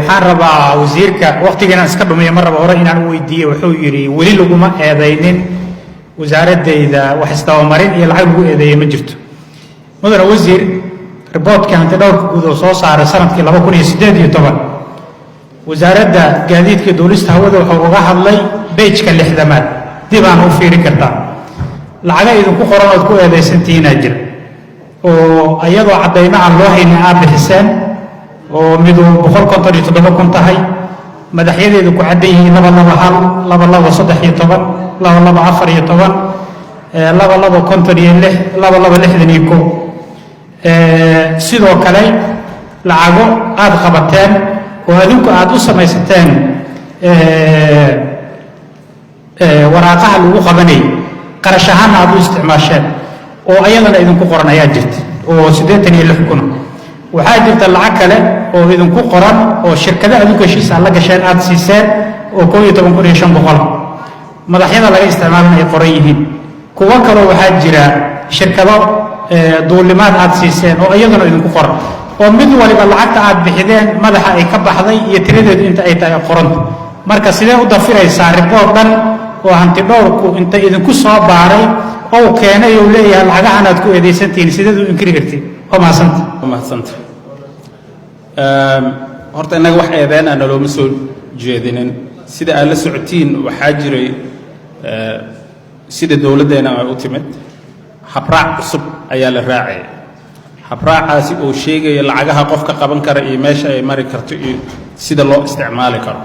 waxaan rabaa wasiirka waqtigeena iska dhumiyo mar raba hore inaan u weydiiyo wuxuu yiri weli laguma eedaynin wasaaradayda wax isdabamarin iyo lacag lagu eedeeyay ma jirto mudane wasiir riboodka hanti dhowrka guud oo soo saaray sanadkii 2018 wasaaradda gaadiidka duulista hawada wuxuu uga hadlay beejka 60aad dib aan u fiirin kartaa lacaga idinku qoran oo ku eedaysantiina jir oo ayadoo cadeymo aan loo haynin aad bixiseen oo midu 157 tahay madaxyadeedu ku cadan yihiin 221 223 224 226 sidoo kale lacago aad qabateen oo adinku aad u samaysateen waraaqaha lagu qabanay qarash ahaan aad u isticmaasheen oo ayadana idinku qoran ayaa jirta oo 86 kun waxaa jirta lacag kale oo idinku qoran oo shirkadaha adinku heshiis la gasheen aad siiseen oo 11500 madaxyada laga isticmaalanay qoran yihiin kuwa kale waxaa jira shirkado duulimaad aad siiseen oo ayadana idinku qoran oo mid waliba lacagta aad bixideen madaxa ay ka baxday iyo tiradeedu inta ay tahay qoran marka sidee u dafiraysaa ribood dhan oo hanti dhowrku inta idinku soo baaray oo keenay oo leeyahay lacagahan aad ku eedeysantiin sidee u inkiri kartiin oo mahadsantahay horta inaga wax eedeen aan looma soo jeedinin sida aad la socotiin waxaa jiray sida dawladdeena ay u timid habraac cusub ayaa la raacay habraacaasi oo sheegaya lacagaha qofka qaban kara iyo meesha ay mari karto iyo sida loo isticmaali karo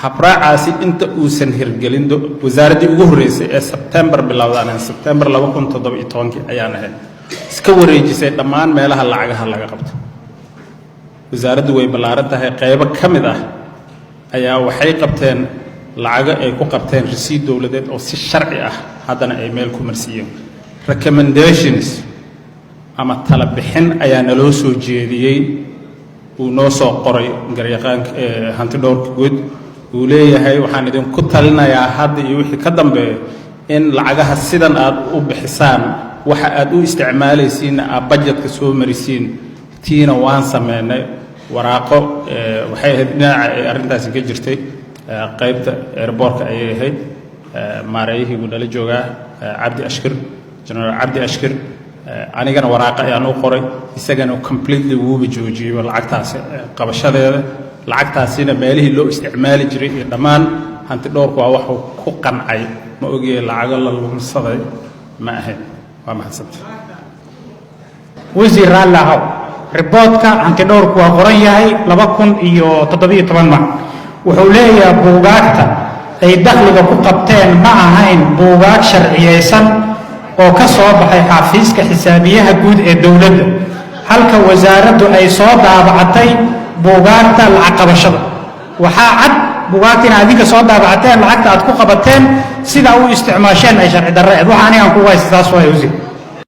habraacaasi inta uusan hirgelin wasaaraddii ugu horreysay ee September bilowdaan September 2017 ayaan ahayd iska wareejisay dhammaan meelaha lacagaha laga qabto wasaaraddu way ballaaran tahay qaybo ka mid ah ayaa waxay qabteen lacago ay ku qabteen rasiid dawladeed oo si sharci ah haddana ay meel ku marsiiyeen recommendations ama tala bixin ayaa naloo soo jeediyey uu noo soo qoray garyaqaanka hanti dhowrka guud uu leeyahay waxaan idinku talinayaa hadda iyo wixii ka dambeeya in lacagaha sidan aad u bixisaan waxa aad u isticmaalaysiin aad budgetka soo marisiin tiina waan sameynay waraaqo waxay ahayd dhinaca ay arrintaasi ka jirtay qaybta airportka ayay ahayd maareeyihii uu nala joogaa general cabdi ashkir anigana waraaqa ayaan u qoray isagana completely wuuba joojiyey lacagtaasi qabashadeeda lacagtaasina meelihii loo isticmaali jiray iyo dhammaan hanti dhowrku waa waxuu ku qancay ma ogyahay lacago la lumsaday ma ahayn waa mahadsantahay wasiir raallahow riboodka hanti dhowrku waa qoran yahay 2017 wuxuu leeyahay buugaagta ay dakhliga ku qabteen ma ahayn buugaag sharciyeysan oo ka soo baxay xafiiska xisaabiyaha guud ee dawladda halka wasaaraddu ay soo daabacatay buugaagta lacag qabashada waxaa cad buugaagta in adinka soo daabacateen lacagta aad ku qabateen sida u isticmaasheen ay sharci darreed waxa aniga aan ku haysto taas waa wasiir